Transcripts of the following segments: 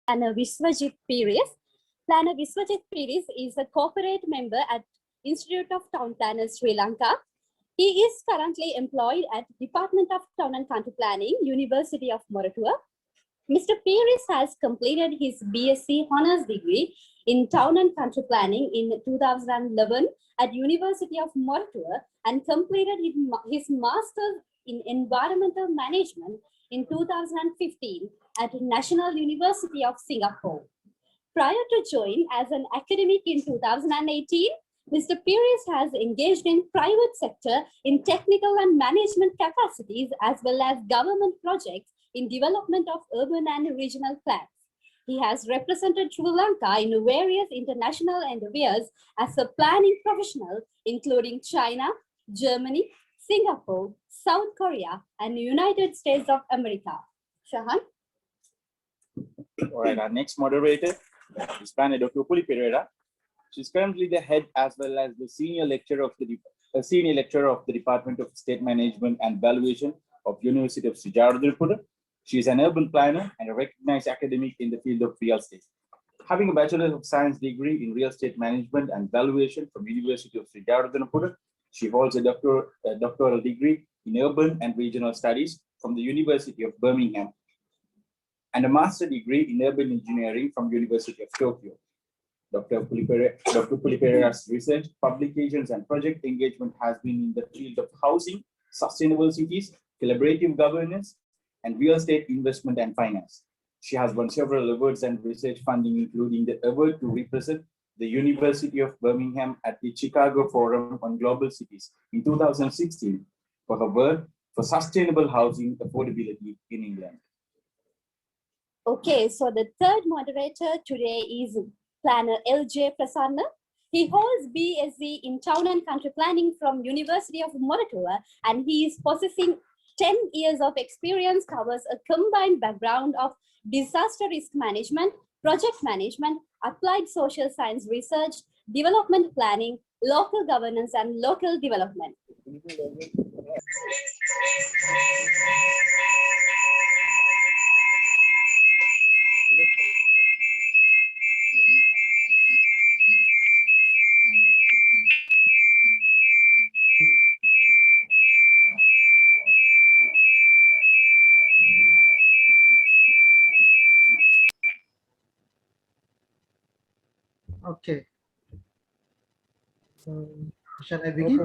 Planner Vishvajith Pieris. Planner Vishvajith Pieris is a corporate member at Institute of Town Planners, Sri Lanka. He is currently employed at Department of Town and Country Planning, University of Moratuwa. Mr. Pieris has completed his BSc Honours degree in Town and Country Planning in 2011 at University of Moratuwa and completed his Master's in Environmental Management in 2015 at National University of Singapore. Prior to joining as an academic in 2018, Mr. Pieris has engaged in private sector in technical and management capacities as well as government projects in development of urban and regional plans. He has represented Sri Lanka in various international endeavors as a planning professional, including China, Germany, Singapore, South Korea, and United States of America. Shahan? All right, our next moderator is Planner Dr. Upuli Perera. She's currently the head as well as the senior lecturer of the Department of State Management and Valuation of University of Wijerathna. She is an urban planner and a recognized academic in the field of real estate. Having a Bachelor of Science degree in Real Estate Management and Valuation from University of Wijerathna, she holds a doctoral degree in Urban and Regional Studies from the University of Birmingham and a master degree in Urban Engineering from University of Tokyo. Dr. Upuli Perera's research, publications, and project engagement has been in the field of housing, sustainable cities, collaborative governance, and real estate investment and finance. She has won several awards and research funding, including the award to represent the University of Birmingham at the Chicago Forum on Global Cities in 2016 for her work for sustainable housing affordability in England. Okay, so the third moderator today is Planner L.J. Prasanna. He holds BSc in Town and Country Planning from University of Moderators, and he is possessing 10 years of experience, covers a combined background of disaster risk management, project management, applied social science research, development planning, local governance, and local development. Okay. So shall I begin?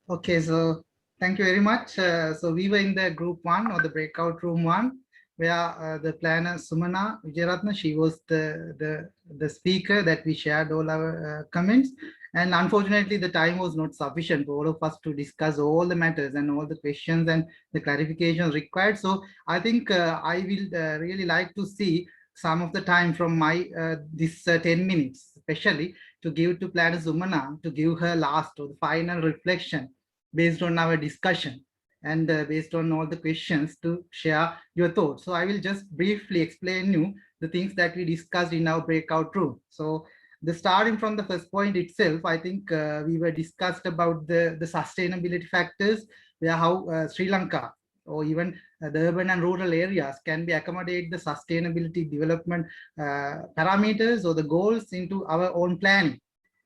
Okay, so thank you very much. So we were in the group 1 or the breakout room 1, where the planner Sumana Wijerathna, she was the speaker that we shared all our comments. And unfortunately, the time was not sufficient for all of us to discuss all the matters and all the questions and the clarifications required. So I think I will really like to see some of the time from my this 10 minutes, especially to give to Planner Sumana to give her last or the final reflection based on our discussion and based on all the questions to share your thoughts. So I will just briefly explain you the things that we discussed in our breakout room. So the starting from the first point itself, I think we were discussed about the sustainability factors, where how Sri Lanka or even the urban and rural areas can be accommodate the sustainability development parameters or the goals into our own planning.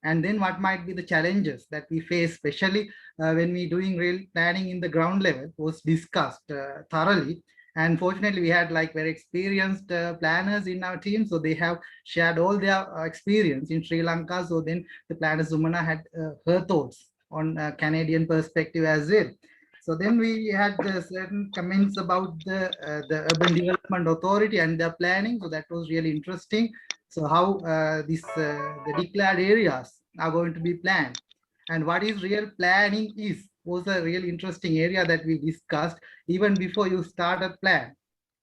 And then what might be the challenges that we face, especially when we doing real planning in the ground level, was discussed thoroughly. And fortunately, we had like very experienced planners in our team. So they have shared all their experience in Sri Lanka. So then the planner Sumana had her thoughts on Canadian perspective as well. So then we had certain comments about the Urban Development Authority and their planning. So that was really interesting. So how the declared areas are going to be planned and what is real planning was a really interesting area that we discussed. Even before you start a plan,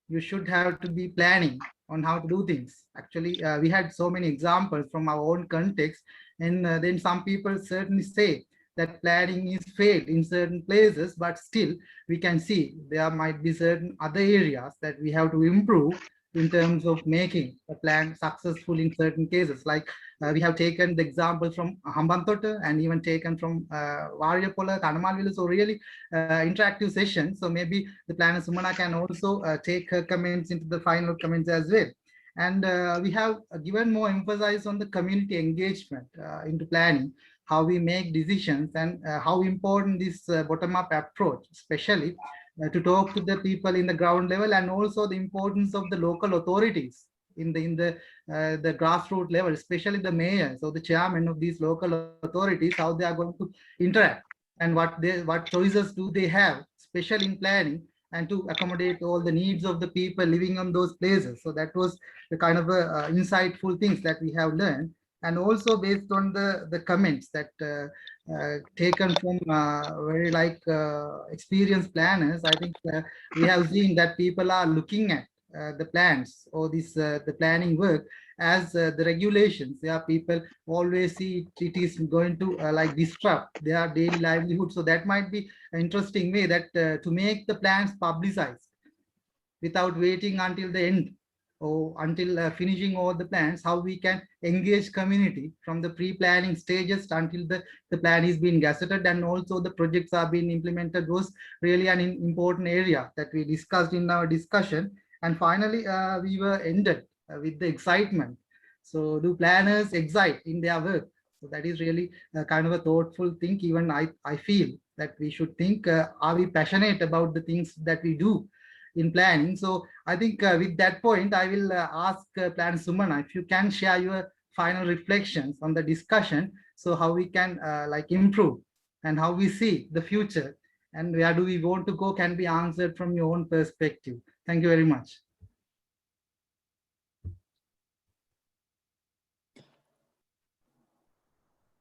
you should have to be planning on how to do things. Actually, we had so many examples from our own context, and then some people certainly say that planning is failed in certain places, but still we can see there might be certain other areas that we have to improve in terms of making a plan successful in certain cases. Like we have taken the example from Hambantota and even taken from Varyapola, Tanamalville, so really interactive sessions. So maybe the planner Sumana can also take her comments into the final comments as well. And we have given more emphasis on the community engagement into planning, how we make decisions, and how important this bottom-up approach, especially to talk to the people in the ground level, and also the importance of the local authorities in the grassroots level, especially the mayors or the chairman of these local authorities, how they are going to interact and what choices do they have, especially in planning, and to accommodate all the needs of the people living on those places. So that was the kind of insightful things that we have learned. And also based on the comments that taken from very like experienced planners, I think we have seen that people are looking at the plans or this the planning work as the regulations. Yeah, people always see it is going to like disrupt their daily livelihood. So that might be an interesting way that to make the plans publicized without waiting until the end or until finishing all the plans, how we can engage community from the pre-planning stages until the plan is being gazetted and also the projects are being implemented was really an important area that we discussed in our discussion. And finally, we were ended with the excitement. So do planners excite in their work? So that is really kind of a thoughtful thing. Even I feel that we should think, are we passionate about the things that we do in planning? So I think with that point, I will ask Plan Sumana if you can share your final reflections on the discussion. So how we can like improve and how we see the future and where do we want to go can be answered from your own perspective. Thank you very much.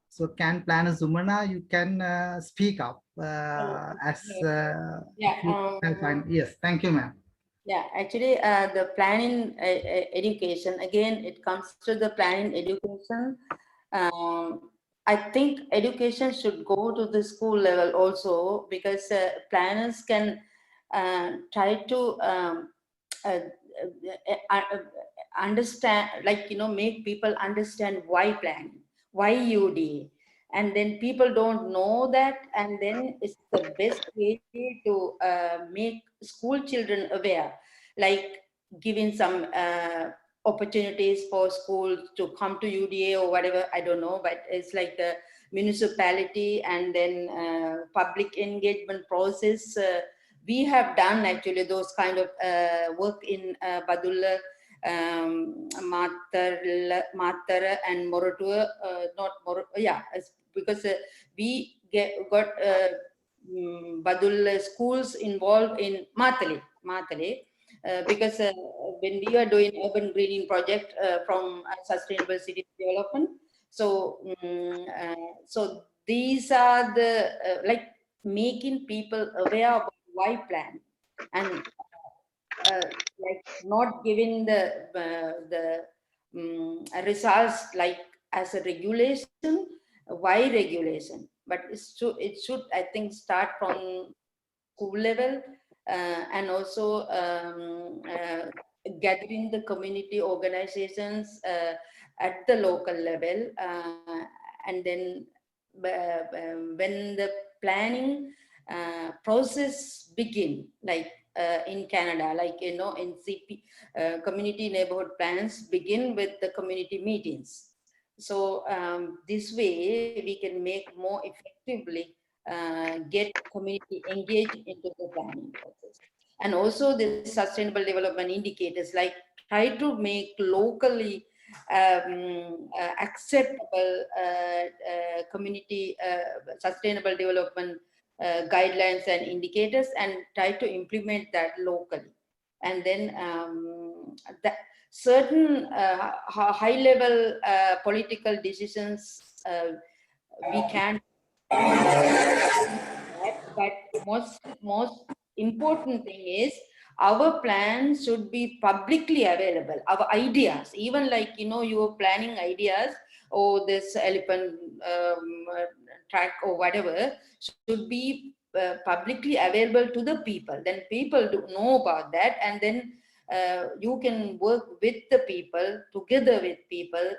So can Planner Sumana, you can speak up as yes, thank you, ma'am. Yeah, actually, the planning education, again, it comes to the planning education. I think education should go to the school level also, because planners can try to understand, like, make people understand why planning, why UD. And then people don't know that, and then it's the best way to make school children aware, like giving some opportunities for schools to come to UDA or whatever, I don't know, but it's like the municipality and then public engagement process. We have done actually those kind of work in Badulla, Matara and Moratua, not Mor, yeah, because we got Badulla schools involved in Matale, because when we are doing urban greening project from sustainable city development, so so these are the like making people aware of why plan, and like not giving the results like as a regulation. Why regulation? But it should I think start from school level, and also gathering the community organizations at the local level, and then when the planning process begin, like in Canada, like in CP, community neighborhood plans begin with the community meetings. So this way we can make more effectively get community engaged into the planning process. And also the sustainable development indicators, like try to make locally acceptable community sustainable development guidelines and indicators, and try to implement that locally. And then that certain high level political decisions we can, but most important thing is our plan should be publicly available. Our ideas, even like your planning ideas, or this elephant track or whatever, should be publicly available to the people. Then people do know about that, and then you can work with the people, together with people,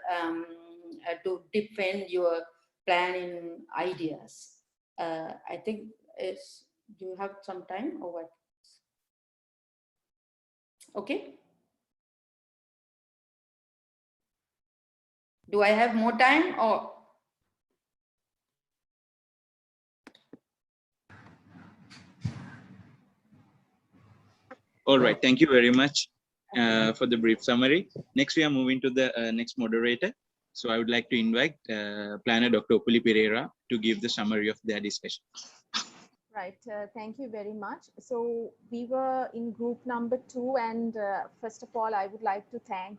to defend your planning ideas. I think do you have some time or what? Okay. Do I have more time or? All right, thank you very much for the brief summary. Next, we are moving to the next moderator. So I would like to invite planner Dr. Upuli Perera to give the summary of their discussion. Right, thank you very much. So we were in group number 2, and first of all, I would like to thank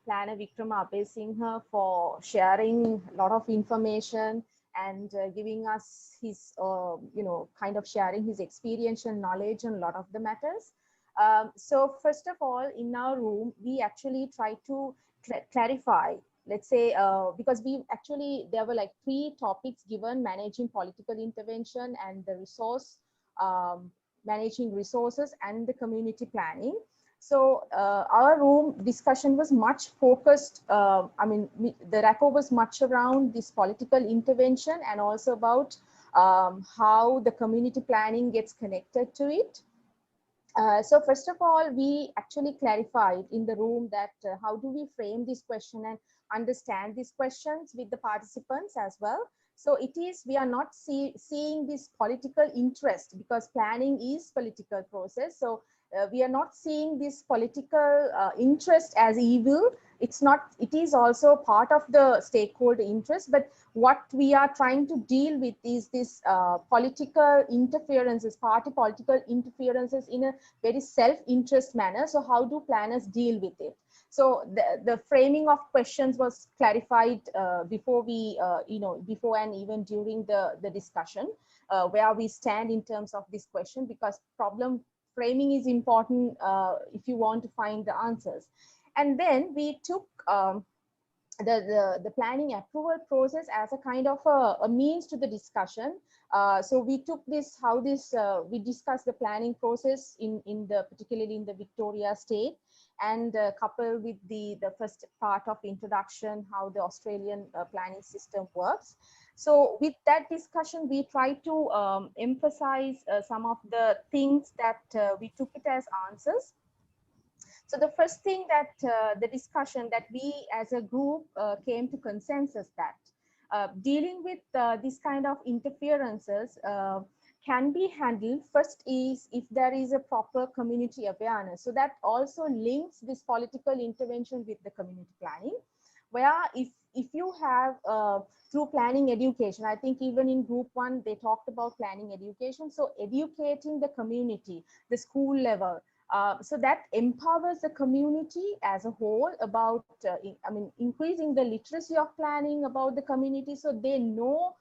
planner Wickrama Abeysinghe for sharing a lot of information and giving us his, kind of sharing his experiential knowledge on a lot of the matters. So first of all, in our room, we actually try to clarify, let's say, because there were like 3 topics given: managing political intervention and the resource, managing resources and the community planning. So our room discussion was much focused. The rapport was much around this political intervention and also about how the community planning gets connected to it. So first of all, we actually clarified in the room that how do we frame this question and understand these questions with the participants as well. So it is, we are not seeing this political interest, because planning is political process. So we are not seeing this political interest as evil. It's not, it is also part of the stakeholder interest, but what we are trying to deal with is this political interferences, party political interferences in a very self-interest manner. So how do planners deal with it? So the framing of questions was clarified before we, before and even during the discussion, where we stand in terms of this question, because problem framing is important if you want to find the answers. And then we took the planning approval process as a kind of a means to the discussion. So we took this, how this, we discussed the planning process particularly in the Victoria state, and coupled with the first part of introduction, how the Australian planning system works. So with that discussion, we try to emphasize some of the things that we took it as answers. So the first thing that the discussion that we as a group came to consensus that dealing with this kind of interferences can be handled. First is if there is a proper community awareness. So that also links this political intervention with the community planning, where if you have through planning education, I think even in group 1, they talked about planning education. So educating the community, the school level, so that empowers the community as a whole about, increasing the literacy of planning about the community, so they know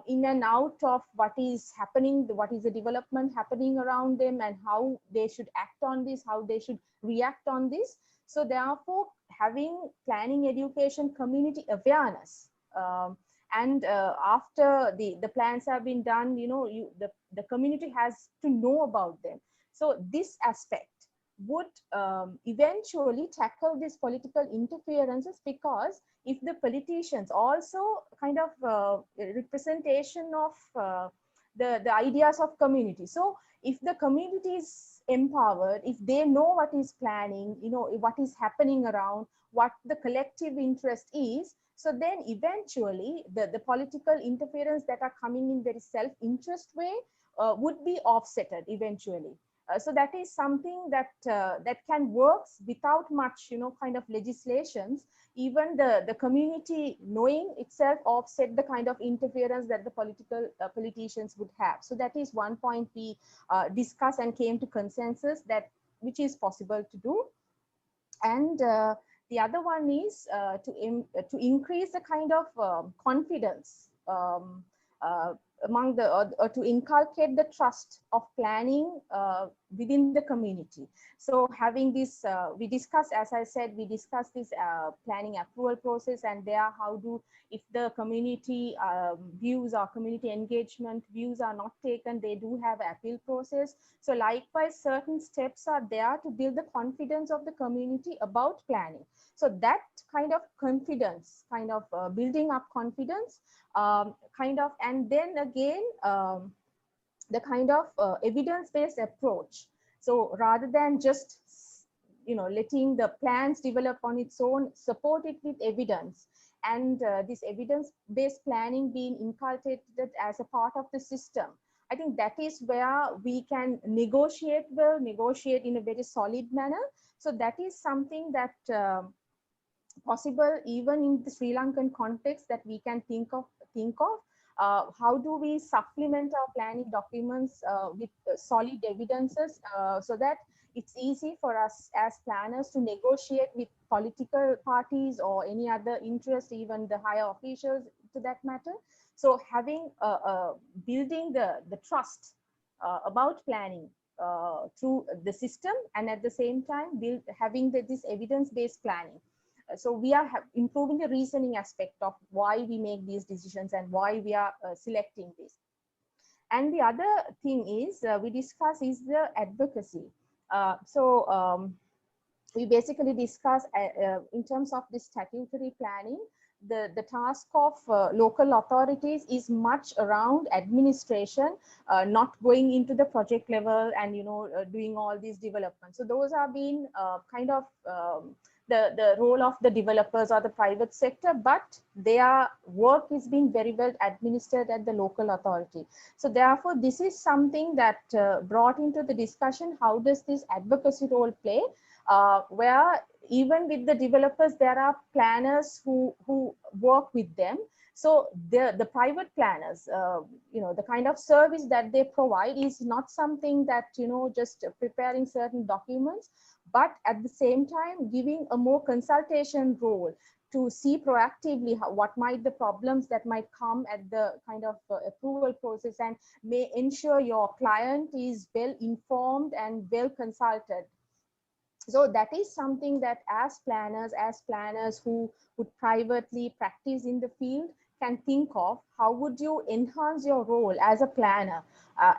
in and out of what is happening, what is the development happening around them, and how they should act on this, how they should react on this. So therefore, having planning education, community awareness, and after the plans have been done, the community has to know about them. So this aspect would eventually tackle these political interferences, because if the politicians also kind of representation of the ideas of community. So if the community is empowered, if they know what is planning, what is happening around, what the collective interest is, so then eventually the political interference that are coming in very self-interest way would be offsetted eventually. So that is something that that can work without much, kind of legislations. Even the community knowing itself offset the kind of interference that the politicians would have. So that is one point we discussed and came to consensus that which is possible to do. And the other one is to increase the kind of confidence among the or to inculcate the trust of planning within the community. So having this, we discuss, as I said, we discuss this planning approval process, and there how do, if the community views or community engagement views are not taken, they do have appeal process. So likewise, certain steps are there to build the confidence of the community about planning. So that kind of confidence, kind of building up confidence, kind of, and then again, the kind of evidence-based approach. So rather than just, letting the plans develop on its own, support it with evidence. And this evidence-based planning being inculcated as a part of the system. I think that is where we can negotiate well, negotiate in a very solid manner. So that is something that possible even in the Sri Lankan context that we can think of. How do we supplement our planning documents with solid evidences so that it's easy for us as planners to negotiate with political parties or any other interest, even the higher officials to that matter. So having building the trust about planning through the system, and at the same time having this evidence-based planning. So we are improving the reasoning aspect of why we make these decisions and why we are selecting this. And the other thing is we discuss is the advocacy. We basically discuss in terms of this statutory planning, the task of local authorities is much around administration, not going into the project level and doing all these developments. So those are being kind of the role of the developers or the private sector, but their work is being very well administered at the local authority. So therefore, this is something that brought into the discussion, how does this advocacy role play, where even with the developers, there are planners who work with them. So the private planners, the kind of service that they provide is not something that, just preparing certain documents, but at the same time giving a more consultation role to see proactively what might the problems that might come at the kind of approval process, and may ensure your client is well informed and well consulted. So that is something that as planners who would privately practice in the field can think of, how would you enhance your role as a planner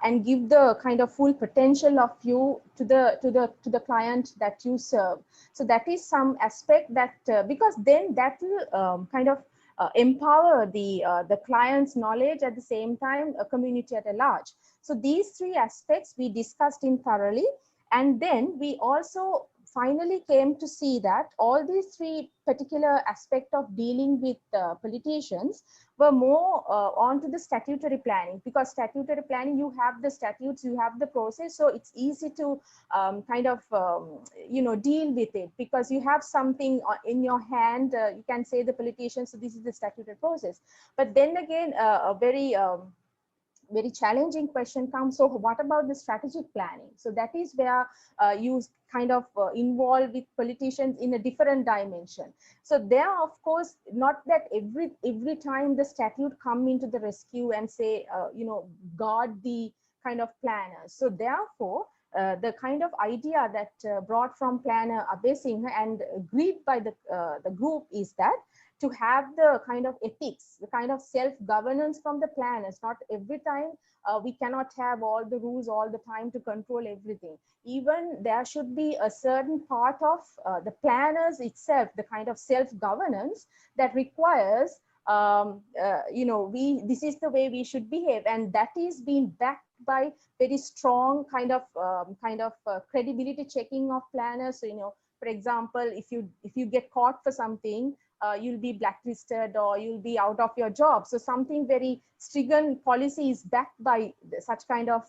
and give the kind of full potential of you to the client that you serve. So that is some aspect that because then that will kind of empower the client's knowledge, at the same time a community at a large. So these three aspects we discussed in thoroughly, and then we also finally came to see that all these three particular aspects of dealing with politicians were more onto the statutory planning, because statutory planning, you have the statutes, you have the process, so it's easy to kind of deal with it, because you have something in your hand. You can say the politicians, so this is the statutory process. But then again, a very challenging question comes. So what about the strategic planning? So that is where you kind of involve with politicians in a different dimension. So there, of course, not that every time the statute come into the rescue and say, guard the kind of planners. So therefore, the kind of idea that brought from planner Abeysinghe and agreed by the group is that to have the kind of ethics, the kind of self-governance from the planners. Not every time we cannot have all the rules all the time to control everything. Even there should be a certain part of the planners itself, the kind of self-governance that requires, this is the way we should behave, and that is being backed by very strong kind of credibility checking of planners. So, for example, if you get caught for something, you'll be blacklisted or you'll be out of your job. So something very stringent policy is backed by such kind of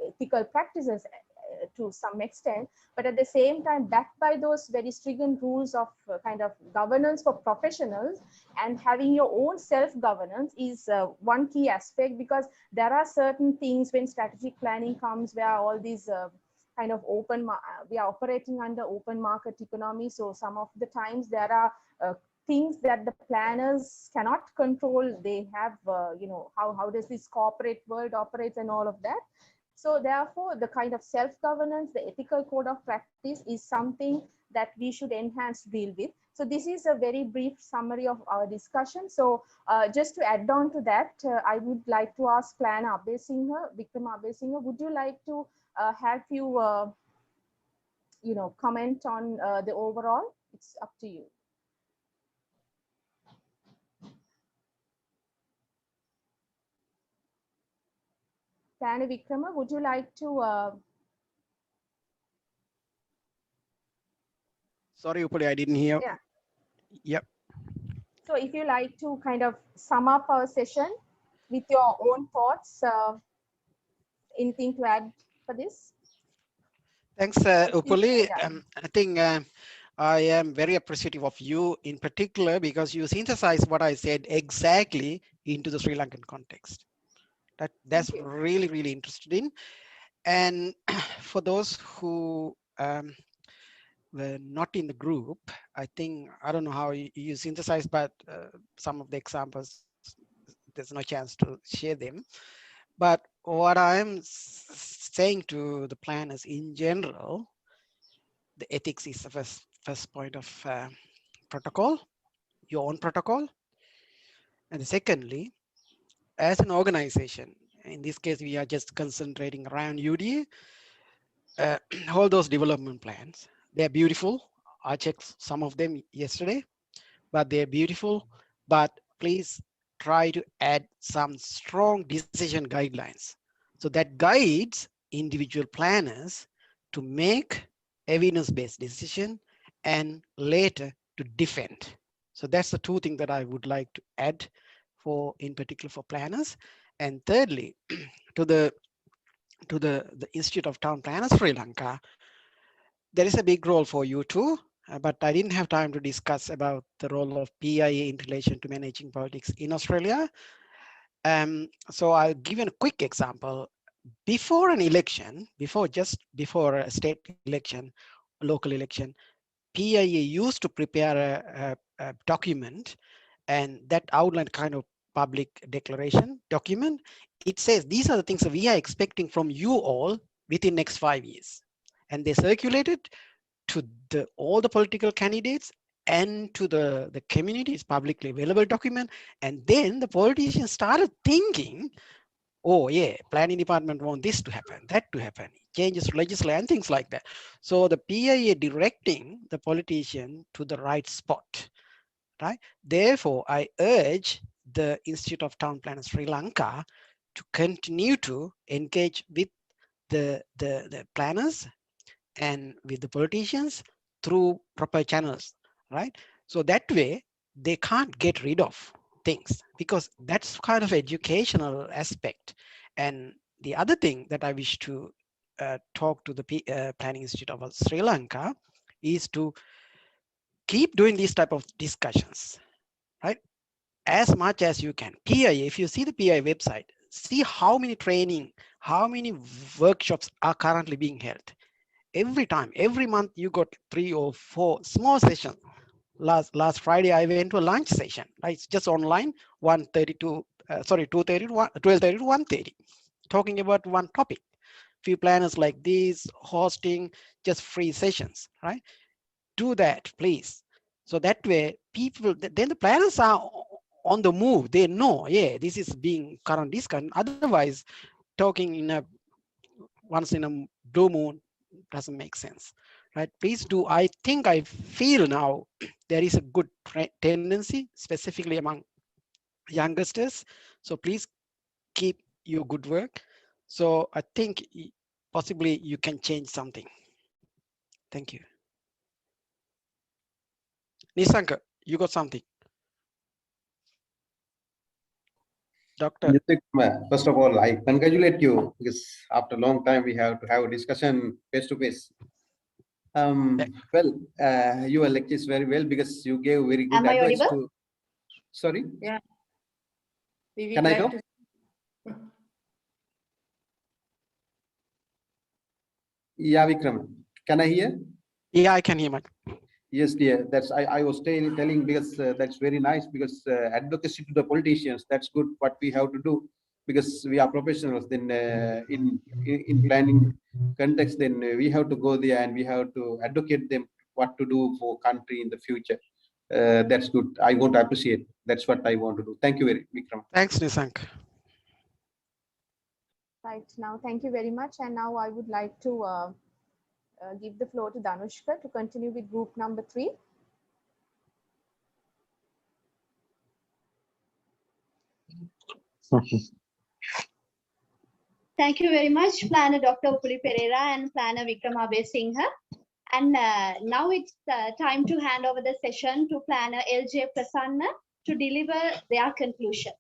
ethical practices to some extent, but at the same time backed by those very stringent rules of kind of governance for professionals. And having your own self-governance is one key aspect, because there are certain things when strategic planning comes where all these kind of we are operating under open market economy. So some of the times there are things that the planners cannot control. They have, how does this corporate world operates and all of that. So therefore, the kind of self-governance, the ethical code of practice is something that we should enhance deal with. So this is a very brief summary of our discussion. So just to add on to that, I would like to ask Planner Abeysinghe, Wickrama Abeysinghe, would you like to have you, comment on the overall? It's up to you. Planner Wickrama, would you like to? Sorry, Upuli, I didn't hear. Yeah. Yep. So if you like to kind of sum up our session with your own thoughts, anything to add for this? Thanks, Upuli. I think I am very appreciative of you in particular because you synthesized what I said exactly into the Sri Lankan context. That's really, really interesting. And for those who were not in the group, I think, I don't know how you synthesize, but some of the examples, there's no chance to share them. But what I'm saying to the planners in general, the ethics is the first point of protocol, your own protocol. And secondly, as an organization, in this case, we are just concentrating around UDA, all those development plans, they're beautiful. I checked some of them yesterday, but they're beautiful. But please try to add some strong decision guidelines. So that guides individual planners to make evidence-based decision and later to defend. So that's the two things that I would like to add for, in particular for planners. And thirdly, to the Institute of Town Planners Sri Lanka, there is a big role for you too, but I didn't have time to discuss about the role of PIA in relation to managing politics in Australia. So I'll give you a quick example. Before an election, before a state election, local election, PIA used to prepare a document, and that outline kind of public declaration document. It says these are the things that we are expecting from you all within next 5 years, and they circulated to all the political candidates and to the community. It's publicly available document. And then the politicians started thinking, oh yeah, planning department want this to happen, that to happen, changes to legislation and things like that. So the PIA directing the politician to the right spot, right? Therefore, I urge the Institute of Town Planners Sri Lanka to continue to engage with the planners and with the politicians through proper channels, right? So that way they can't get rid of things, because that's kind of educational aspect. And the other thing that I wish to talk to the Planning Institute of Sri Lanka is to keep doing these type of discussions, right? As much as you can. PIA, if you see the PIA website, see how many training, how many workshops are currently being held. Every time, every month, you got 3 or 4 small sessions. Last Friday, I went to a lunch session. Right? It's just online, 2:30 to 12:30 to 1:30, talking about one topic. Few planners like these hosting just free sessions, right? Do that, please. So that way, people, then the planners are on the move. They know, yeah, this is being current discussion. Otherwise, talking in a once in a blue moon doesn't make sense, right? Please do. I think I feel now there is a good tendency, specifically among youngsters. So please keep your good work. So I think possibly you can change something. Thank you. Nisanka, you got something? Doctor. First of all, I congratulate you, because after a long time we have to have a discussion face to face. Well, your lecture is very well, because you gave very good advice to. Sorry. Yeah. Can I come? Yeah, Wickrama. Can I hear? Yeah, I can hear, Mike. Yes, dear. I was telling because that's very nice because advocacy to the politicians, that's good what we have to do because we are professionals. Then in planning context, then we have to go there and we have to advocate them what to do for country in the future. That's good. I want to appreciate. That's what I want to do. Thank you very much, Wickrama. Thanks, Nisank. Right now, thank you very much. And now I would like to give the floor to Danushka to continue with group number 3. Thank you very much, Planner Dr. Upuli Perera and Planner Wickrama Abeysinghe. And now it's time to hand over the session to Planner LJ Prasanna to deliver their conclusion.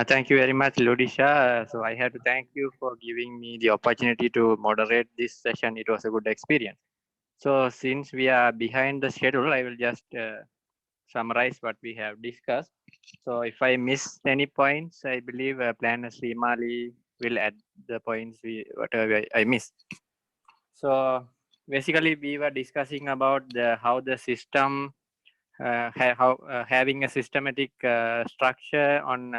Thank you very much, Ludisha. So I have to thank you for giving me the opportunity to moderate this session. It was a good experience. So since we are behind the schedule, I will just summarize what we have discussed. So if I miss any points, I believe Planner Srimali will add the points whatever I missed. So basically, we were discussing about how the system having a systematic structure on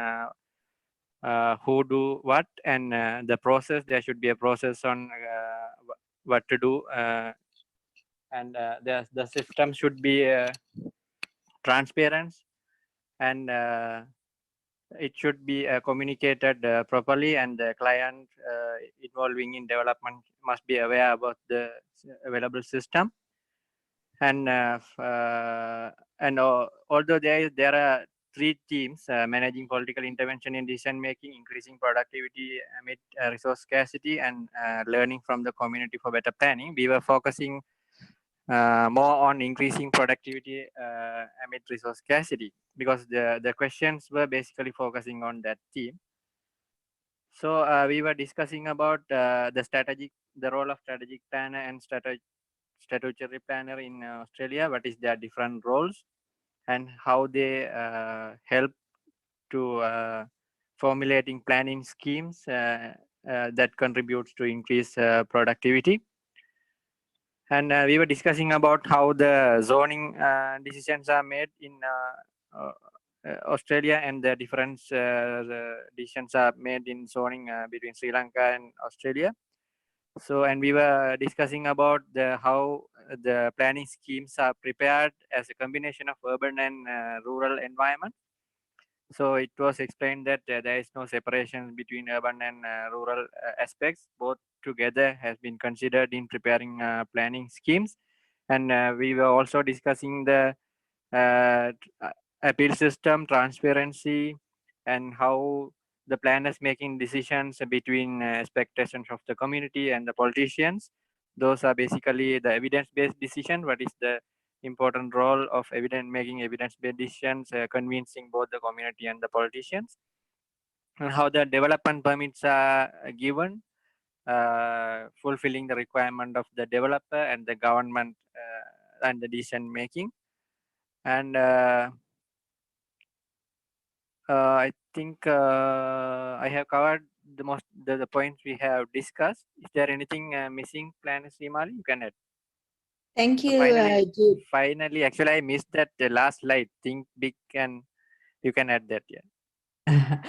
who do what, and the process. There should be a process on what to do, and the system should be transparent, and it should be communicated properly, and the client involving in development must be aware about the available system. And although there are 3 teams managing political intervention in decision making, increasing productivity amid resource scarcity, and learning from the community for better planning, we were focusing more on increasing productivity amid resource scarcity, because the questions were basically focusing on that theme. So we were discussing about the role of strategic planner and statutory planner in Australia, what is their different roles and how they help to formulating planning schemes that contributes to increase productivity. And we were discussing about how the zoning decisions are made in Australia, and the different decisions are made in zoning between Sri Lanka and Australia. So, and we were discussing about how the planning schemes are prepared as a combination of urban and rural environment. So it was explained that there is no separation between urban and rural aspects. Both together has been considered in preparing planning schemes. And we were also discussing the appeal system, transparency, and how the planners making decisions between expectations of the community and the politicians. Those are basically the evidence-based decision. What is the important role of making evidence-based decisions, convincing both the community and the politicians, and how the development permits are given, fulfilling the requirement of the developer and the government and the decision making. And I think I have covered the points we have discussed. Is there anything missing, Planner Srimali? You can add. Thank you, So finally, actually, I missed that the last slide. Think big, and you can add that. Yeah.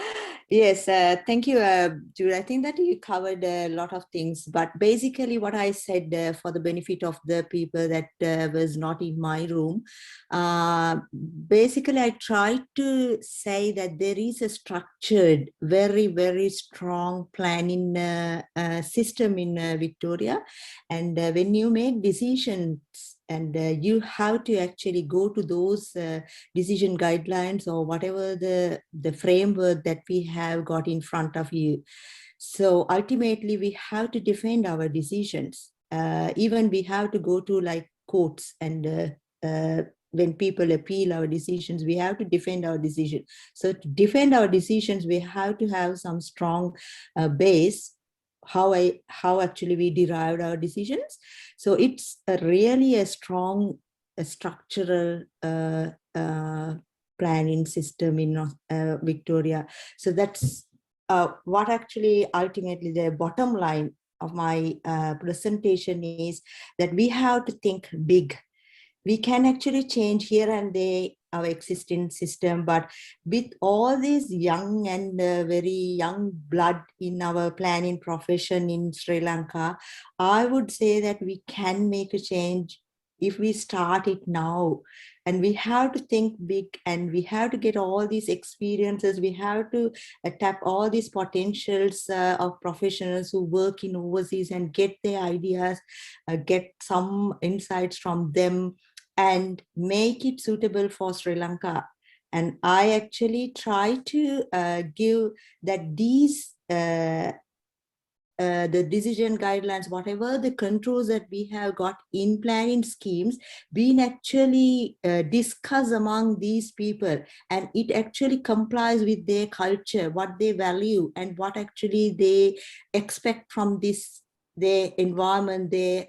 Yes, thank you, Jude. I think that you covered a lot of things, but basically what I said for the benefit of the people that was not in my room, basically I tried to say that there is a structured, very, very strong planning system in Victoria. And when you make decisions, and you have to actually go to those decision guidelines or whatever the framework that we have got in front of you. So ultimately we have to defend our decisions. Even we have to go to like courts, and when people appeal our decisions, we have to defend our decision. So to defend our decisions, we have to have some strong base how actually we derived our decisions. So it's really a strong structural planning system in Victoria. So that's what actually ultimately the bottom line of my presentation is that we have to think big. We can actually change here and there our existing system, but with all these young and very young blood in our planning profession in Sri Lanka, I would say that we can make a change if we start it now. And we have to think big, and we have to get all these experiences. We have to tap all these potentials of professionals who work in overseas and get their ideas, get some insights from them, and make it suitable for Sri Lanka. And I actually try to give that these the decision guidelines, whatever the controls that we have got in planning schemes, being actually discussed among these people, and it actually complies with their culture, what they value, and what actually they expect from this their environment, the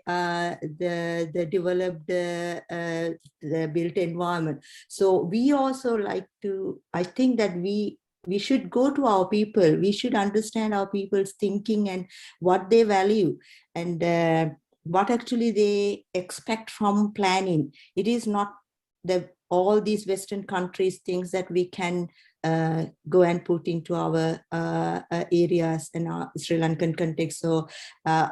developed, the built environment. So we also like to, I think that we should go to our people. We should understand our people's thinking and what they value, and what actually they expect from planning. It is not all these Western countries things that we can go and put into our areas in our Sri Lankan context. So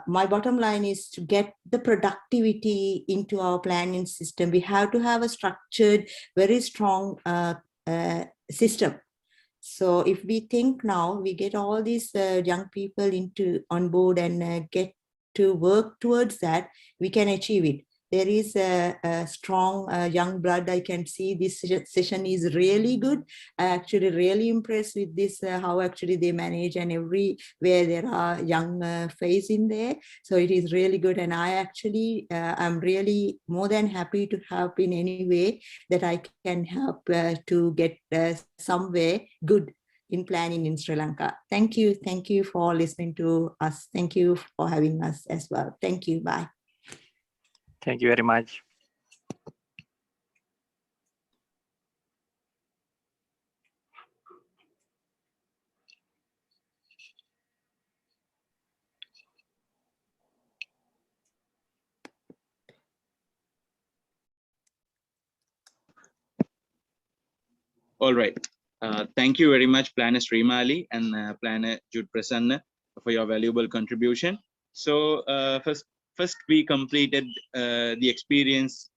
my bottom line is to get the productivity into our planning system. We have to have a structured, very strong system. So if we think now, we get all these young people on board and get to work towards that, we can achieve it. There is a strong young blood. I can see this session is really good. I actually really impressed with this, how actually they manage, and everywhere there are young face in there. So it is really good. And I actually, I'm really more than happy to help in any way that I can help to get somewhere good in planning in Sri Lanka. Thank you. Thank you for listening to us. Thank you for having us as well. Thank you. Bye. Thank you very much. All right. Thank you very much, Planner Srimali and Planner Jude Prasanna, for your valuable contribution. So first we completed the experience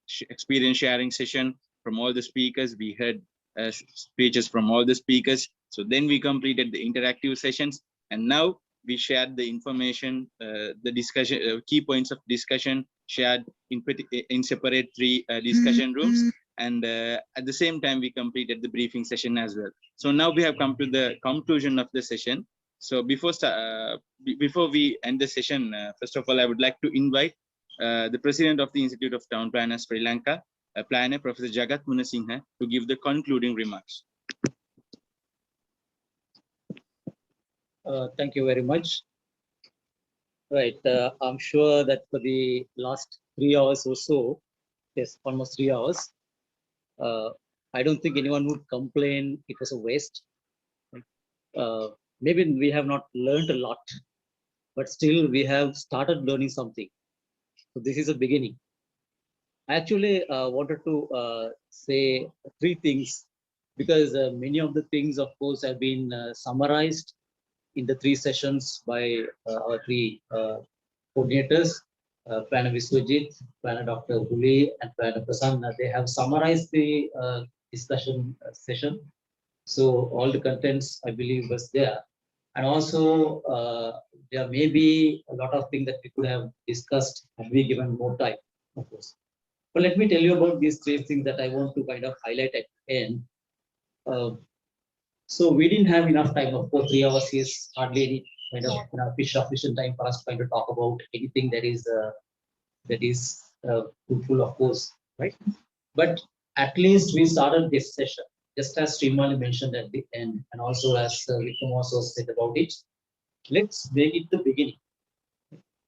sharing session from all the speakers. We heard speeches from all the speakers. So then we completed the interactive sessions, and now we shared the information, the discussion, key points of discussion shared in separate 3 discussion rooms. And at the same time, we completed the briefing session as well. So now we have come to the conclusion of the session. So before we end the session, first of all, I would like to invite the President of the Institute of Town Planners Sri Lanka, Planner Professor Jagath Munasinghe, to give the concluding remarks. Thank you very much. Right, I'm sure that for the last 3 hours or so, yes, almost 3 hours, I don't think anyone would complain it was a waste. Maybe we have not learned a lot, but still we have started learning something. So this is a beginning. I actually wanted to say 3 things, because many of the things, of course, have been summarized in the 3 sessions by our 3 coordinators, Planner Vishvajith, Planner Dr. Upuli, and Planner Prasanna. They have summarized the discussion session. So all the contents, I believe, was there. And also, there may be a lot of things that we could have discussed and we given more time, of course. But let me tell you about these 3 things that I want to kind of highlight at the end. So we didn't have enough time. Of course, 3 hours is hardly any kind of sufficient time for us to kind of talk about anything that is fruitful, of course, right? But at least we started this session, just as Srimali mentioned at the end, and also as Wickrama also said about it. Let's make it the beginning.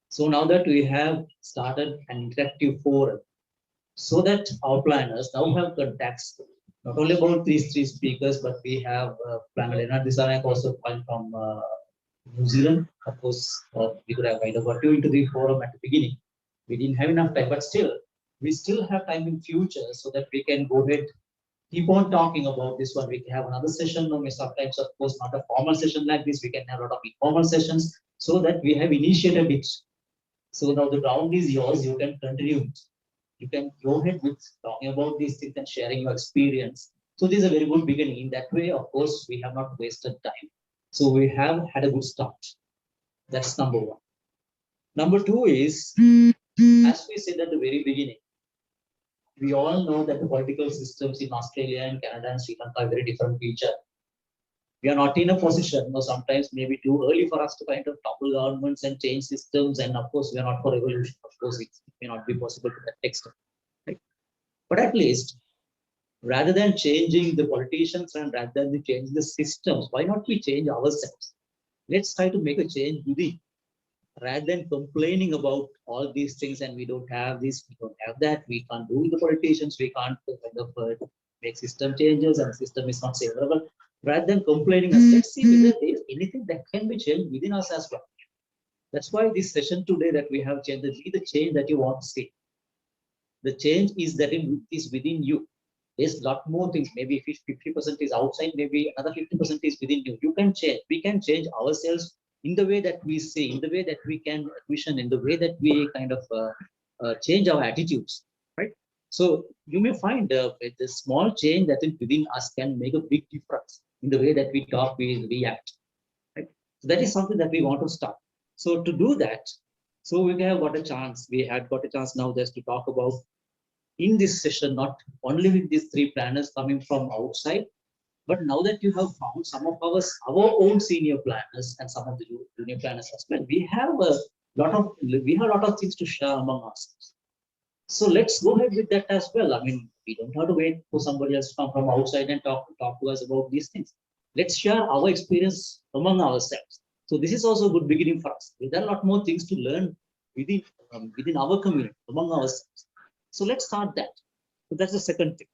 So now that we have started an interactive forum, so that our planners now have contacts, not only about these 3 speakers, but we have Planner Leonard Desanek also from New Zealand. Of course, we could have kind of got you into the forum at the beginning. We didn't have enough time, but still, we still have time in future so that we can go ahead, keep on talking about this one. We can have another session, or sometimes, of course, not a formal session like this. We can have a lot of informal sessions so that we have initiated it. So now the ground is yours. You can continue it. You can go ahead with talking about these things and sharing your experience. So this is a very good beginning. In that way, of course, we have not wasted time. So we have had a good start. That's number one. Number two is, as we said at the very beginning, we all know that the political systems in Australia and Canada and Sri Lanka are very different from each other. We are not in a position, or sometimes maybe too early for us to kind of topple governments and change systems. And of course, we are not for revolution. Of course, it may not be possible to that extent. Right? But at least, rather than changing the politicians and rather than changing the systems, why not we change ourselves? Let's try to make a change within, rather than complaining about all these things and we don't have this, we don't have that, we can't do with the politicians, we can't kind of make system changes and system is not favorable. Rather than complaining, let's see whether there is anything that can be changed within us as well. That's why this session today that we have changed, the change that you want to see. The change is that it is within you. There's a lot more things. Maybe 50% is outside, maybe another 50% is within you. You can change. We can change ourselves in the way that we see, in the way that we can vision, in the way that we kind of change our attitudes, right? So you may find the small change that is within us can make a big difference in the way that we talk, we react, right? So that is something that we want to start. So to do that, so we have got a chance. We had got a chance now just to talk about in this session, not only with these three planners coming from outside, but now that you have found some of our own senior planners and some of the junior planners as well, we have a lot of things to share among ourselves. So let's go ahead with that as well. I mean, we don't have to wait for somebody else to come from outside and talk to us about these things. Let's share our experience among ourselves. So this is also a good beginning for us. There are a lot more things to learn within our community, among ourselves. So let's start that. So that's the second thing,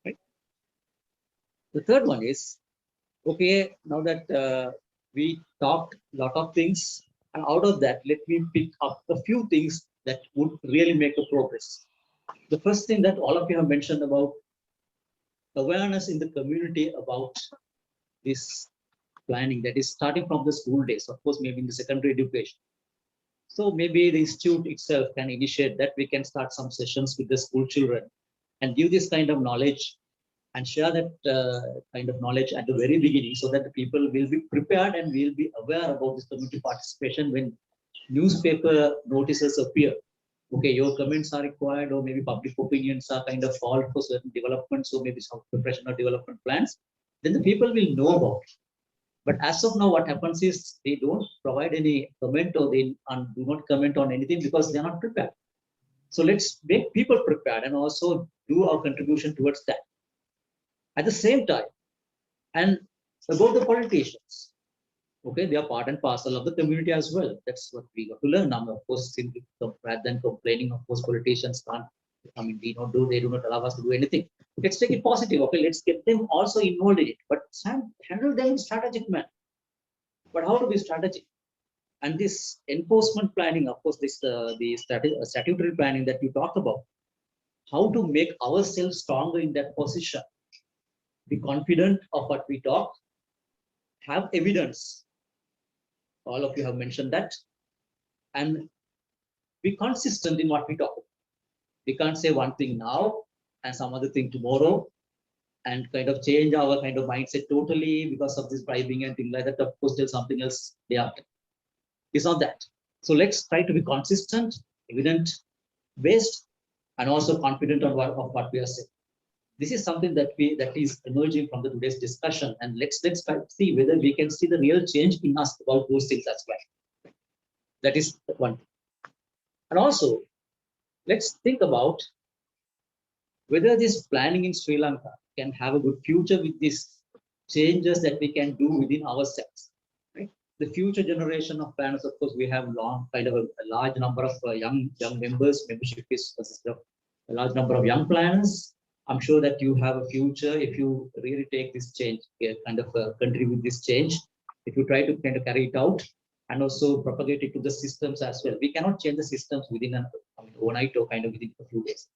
right? The third one is, okay, now that we talked a lot of things, and out of that, let me pick up a few things that would really make a progress. The first thing that all of you have mentioned about awareness in the community about this planning, that is starting from the school days, of course, maybe in the secondary education. So maybe the institute itself can initiate that. We can start some sessions with the school children and give this kind of knowledge and share that kind of knowledge at the very beginning so that the people will be prepared and will be aware about this community participation when newspaper notices appear. Okay, your comments are required, or maybe public opinions are kind of called for certain developments, or maybe some preparation or development plans, then the people will know about it. But as of now, what happens is they don't provide any comment, or they do not comment on anything because they're not prepared. So let's make people prepared and also do our contribution towards that. At the same time, and about the politicians, okay, they are part and parcel of the community as well. That's what we got to learn now. Of course, simply rather than complaining, of course, politicians can't. I mean, they do not allow us to do anything. Let's take it positive. Okay, let's get them also involved in it, but handle them in strategic manner. But how to be strategic? And this enforcement planning, of course, this the statutory planning that we talked about, how to make ourselves stronger in that position, be confident of what we talk, have evidence. All of you have mentioned that, and be consistent in what we talk about. We can't say one thing now and some other thing tomorrow and kind of change our kind of mindset totally because of this bribing and things like that. Of course, there's something else day after. It's not that. So let's try to be consistent, evident, based, and also confident of what we are saying. This is something that is emerging from the today's discussion, and let's try to see whether we can see the real change in us about those things as well. That is one thing. And also, let's think about whether this planning in Sri Lanka can have a good future with these changes that we can do within ourselves. Right? The future generation of planners, of course, we have a large number of young members. Membership is consists of a large number of young planners. I'm sure that you have a future if you really take this change, kind of contribute this change if you try to kind of carry it out and also propagate it to the systems as well. We cannot change the systems within an overnight or kind of within a few days.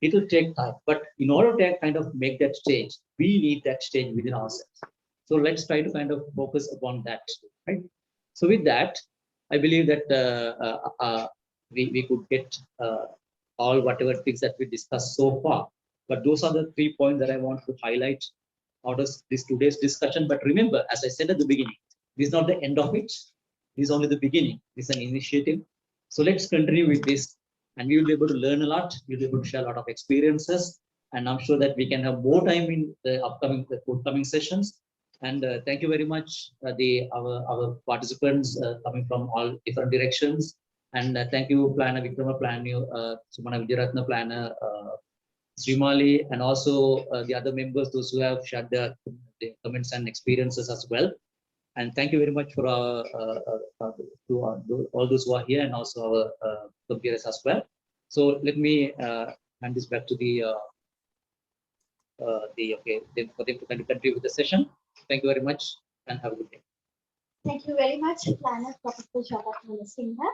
It will take time, but in order to kind of make that change, we need that change within ourselves. So let's try to kind of focus upon that, right? So with that, I believe that we could get all whatever things that we discussed so far. But those are the 3 points that I want to highlight out of this today's discussion. But remember, as I said at the beginning, this is not the end of it. This is only the beginning. This is an initiative. So let's continue with this, and we will be able to learn a lot. We'll be able to share a lot of experiences, and I'm sure that we can have more time in the forthcoming sessions. And thank you very much, our participants coming from all different directions. And thank you, Planner Wickrama, Planner Sumana, Wijerathna, Planner Srimali, and also the other members, those who have shared their comments and experiences as well. And thank you very much for all those who are here, and also our Pieris as well. So let me hand this back to for them to continue with the session. Thank you very much, and have a good day. Thank you very much, Planner Professor Wijerathna.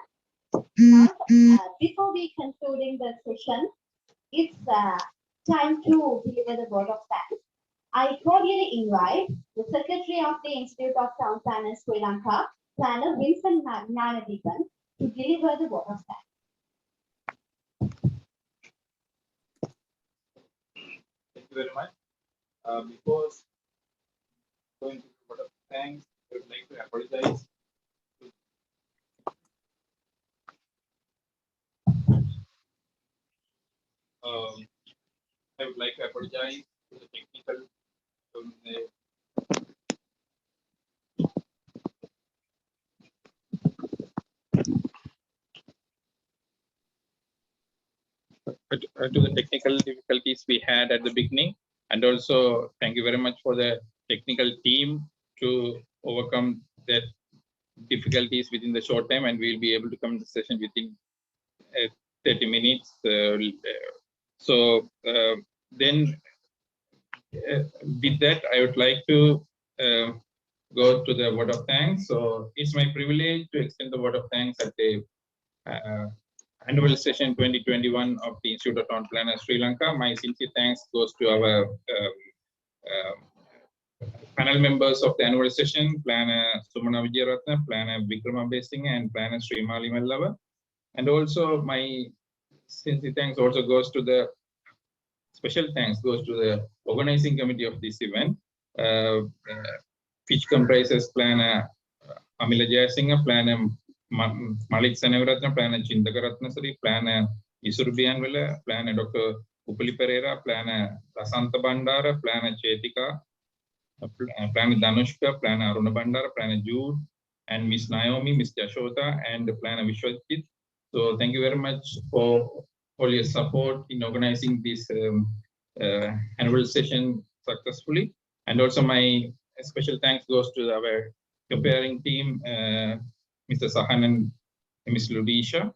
Now, before we concluding the session, it's time to deliver the word of thanks. I cordially invite the Secretary of the Institute of Town Planners Sri Lanka, Planner Vincent Nanadipan, to deliver the word of thanks. Thank you very much. Before going to the word of thanks, I would like to apologize. I would like to apologize to the technical to the technical difficulties we had at the beginning, and also thank you very much for the technical team to overcome that difficulties within the short time, and we'll be able to come to the session within 30 minutes. Then with that, I would like to go to the word of thanks. So it's my privilege to extend the word of thanks at the annual session 2021 of the Institute of Town Planners Sri Lanka. My sincere thanks goes to our panel members of the annual session, Planner Sumana Wijerathna, Planner Wickrama Abeysinghe, and Planner Srimali Mellawa. And also my sincere thanks also goes to the special thanks goes to the organizing committee of this event, which comprises Planner Amila Jayasinghe, Planner Malik Sanevratna, Planner Chindakaratna Sri, Planner Isurbianwala, Planner Dr. Upuli Perera, Planner Rasanta Bandara, Planner Chetika, Planner Danushka, Planner Aruna Bandara, Planner Jude, and Miss Naomi, Miss Jashota, and Planner Vishvajith. So thank you very much for all your support in organizing this annual session successfully. And also my special thanks goes to our preparing team, Mr. Sahan and Ms. Ludisha.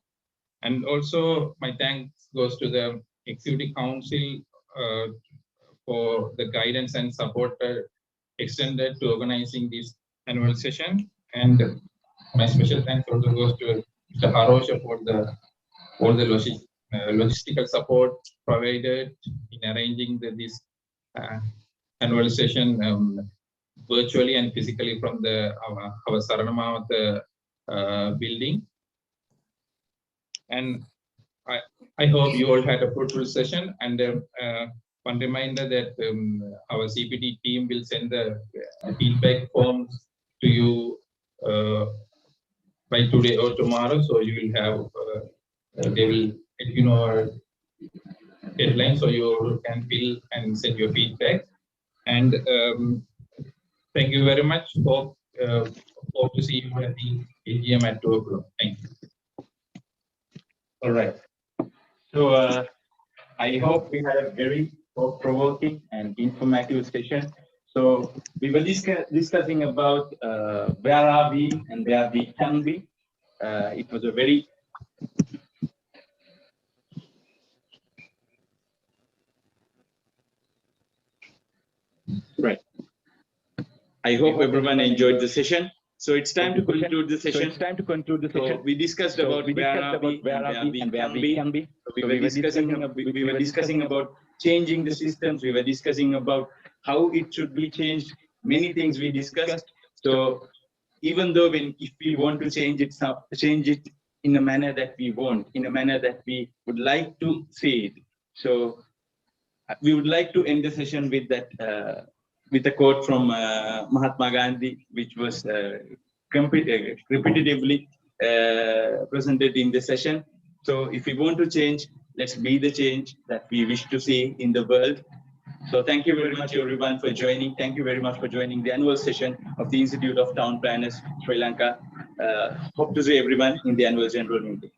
And also my thanks goes to the Executive Council for the guidance and support extended to organizing this annual session. And my special thanks also goes to Mr. Harosha for all the logistical support provided in arranging this annual session virtually and physically from our Saranamawat building. And I hope you all had a fruitful session. And one reminder that our CPT team will send the feedback forms to you by today or tomorrow. So you will have, they will let you know our deadline, so you can fill and send your feedback. And thank you very much. Hope to see you at the AGM at 2 o'clock. Thank you. All right. So I hope we had a very thought-provoking and informative session. So we were discussing about where are we and where we can be. It was a very right. I hope everyone enjoyed the session. So it's time to conclude the session. So we discussed about where are we and where we can be. So we were discussing about changing the systems. We were discussing about how it should be changed. Many things we discussed. So even though if we want to change it in a manner that we want, in a manner that we would like to see it. So we would like to end the session with that, with a quote from Mahatma Gandhi, which was repetitively presented in the session. So if we want to change, let's be the change that we wish to see in the world. So thank you very much, everyone, for joining. Thank you very much for joining the annual session of the Institute of Town Planners, Sri Lanka. Hope to see everyone in the annual general meeting.